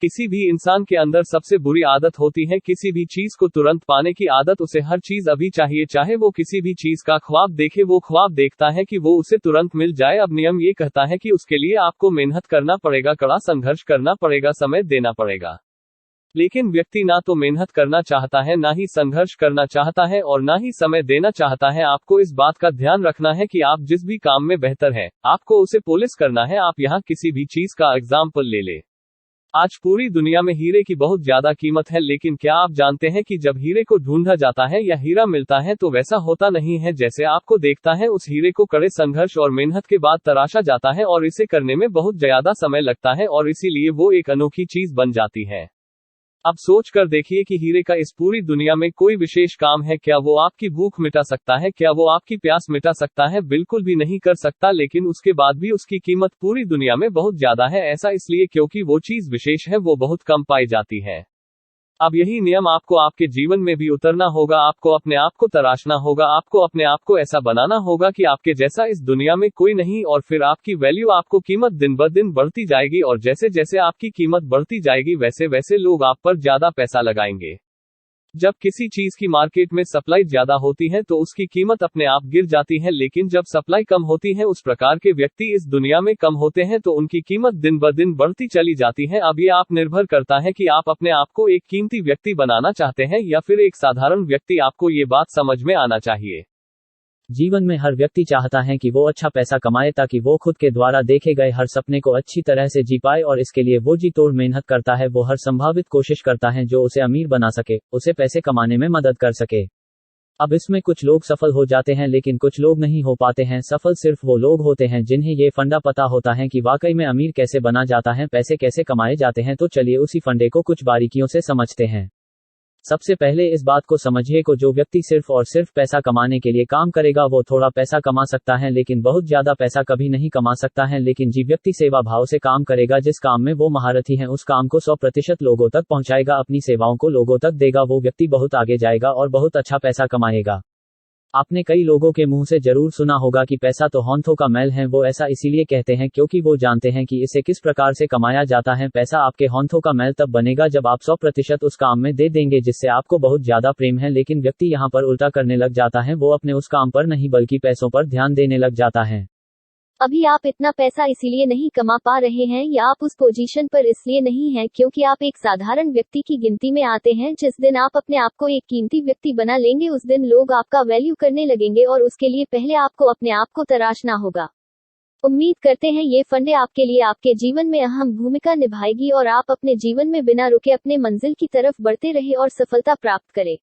किसी भी इंसान के अंदर सबसे बुरी आदत होती है किसी भी चीज को तुरंत पाने की आदत। उसे हर चीज अभी चाहिए, चाहे वो किसी भी चीज का ख्वाब देखे, वो ख्वाब देखता है कि वो उसे तुरंत मिल जाए। अब नियम ये कहता है कि उसके लिए आपको मेहनत करना पड़ेगा, कड़ा संघर्ष करना पड़ेगा, समय देना पड़ेगा। लेकिन व्यक्ति ना तो मेहनत करना चाहता है, ना ही संघर्ष करना चाहता है और ना ही समय देना चाहता है। आपको इस बात का ध्यान रखना है कि आप जिस भी काम में बेहतर है, आपको उसे पॉलिश करना है। आप यहाँ किसी भी चीज का एग्जाम्पल ले ले। आज पूरी दुनिया में हीरे की बहुत ज्यादा कीमत है, लेकिन क्या आप जानते हैं कि जब हीरे को ढूंढा जाता है या हीरा मिलता है तो वैसा होता नहीं है जैसे आपको देखता है। उस हीरे को कड़े संघर्ष और मेहनत के बाद तराशा जाता है और इसे करने में बहुत ज्यादा समय लगता है और इसीलिए वो एक अनोखी चीज बन जाती है। अब सोच कर देखिए कि हीरे का इस पूरी दुनिया में कोई विशेष काम है क्या? वो आपकी भूख मिटा सकता है क्या? वो आपकी प्यास मिटा सकता है? बिल्कुल भी नहीं कर सकता, लेकिन उसके बाद भी उसकी कीमत पूरी दुनिया में बहुत ज्यादा है। ऐसा इसलिए क्योंकि वो चीज विशेष है, वो बहुत कम पाई जाती है। अब यही नियम आपको आपके जीवन में भी उतरना होगा। आपको अपने आप को तराशना होगा, आपको अपने आप को ऐसा बनाना होगा कि आपके जैसा इस दुनिया में कोई नहीं, और फिर आपकी वैल्यू, आपको कीमत दिन ब दिन बढ़ती जाएगी और जैसे जैसे आपकी कीमत बढ़ती जाएगी वैसे वैसे लोग आप पर ज्यादा पैसा लगाएंगे। जब किसी चीज की मार्केट में सप्लाई ज्यादा होती है तो उसकी कीमत अपने आप गिर जाती है, लेकिन जब सप्लाई कम होती है, उस प्रकार के व्यक्ति इस दुनिया में कम होते हैं तो उनकी कीमत दिन ब दिन बढ़ती चली जाती है। अब ये आप निर्भर करता है कि आप अपने आप को एक कीमती व्यक्ति बनाना चाहते हैं या फिर एक साधारण व्यक्ति। आपको ये बात समझ में आना चाहिए। जीवन में हर व्यक्ति चाहता है कि वो अच्छा पैसा कमाए ताकि वो खुद के द्वारा देखे गए हर सपने को अच्छी तरह से जी पाए, और इसके लिए वो जी तोड़ मेहनत करता है। वो हर संभावित कोशिश करता है जो उसे अमीर बना सके, उसे पैसे कमाने में मदद कर सके। अब इसमें कुछ लोग सफल हो जाते हैं लेकिन कुछ लोग नहीं हो पाते हैं। सफल सिर्फ वो लोग होते हैं जिन्हें ये फंडा पता होता है कि वाकई में अमीर कैसे बना जाता है, पैसे कैसे कमाए जाते हैं। तो चलिए उसी फंडे को कुछ बारीकियों से समझते हैं। सबसे पहले इस बात को समझिए कि जो व्यक्ति सिर्फ और सिर्फ पैसा कमाने के लिए काम करेगा वो थोड़ा पैसा कमा सकता है लेकिन बहुत ज्यादा पैसा कभी नहीं कमा सकता है। लेकिन जी व्यक्ति सेवा भाव से काम करेगा, जिस काम में वो महारथी है उस काम को 100% लोगों तक पहुंचाएगा, अपनी सेवाओं को लोगों तक देगा, वो व्यक्ति बहुत आगे जाएगा और बहुत अच्छा पैसा कमाएगा। आपने कई लोगों के मुंह से जरूर सुना होगा कि पैसा तो हाथों का मैल है। वो ऐसा इसीलिए कहते हैं क्योंकि वो जानते हैं कि इसे किस प्रकार से कमाया जाता है। पैसा आपके हाथों का मैल तब बनेगा जब आप 100% उस काम में दे देंगे जिससे आपको बहुत ज्यादा प्रेम है। लेकिन व्यक्ति यहाँ पर उल्टा करने लग जाता है, वो अपने उस काम पर नहीं बल्कि पैसों पर ध्यान देने लग जाता है। अभी आप इतना पैसा इसीलिए नहीं कमा पा रहे हैं या आप उस पोजीशन पर इसलिए नहीं हैं क्योंकि आप एक साधारण व्यक्ति की गिनती में आते हैं। जिस दिन आप अपने आप को एक कीमती व्यक्ति बना लेंगे उस दिन लोग आपका वैल्यू करने लगेंगे, और उसके लिए पहले आपको अपने आप को तराशना होगा। उम्मीद करते हैं ये फंडे आपके लिए आपके जीवन में अहम भूमिका निभाएगी और आप अपने जीवन में बिना रुके अपने मंजिल की तरफ बढ़ते रहे और सफलता प्राप्त करें।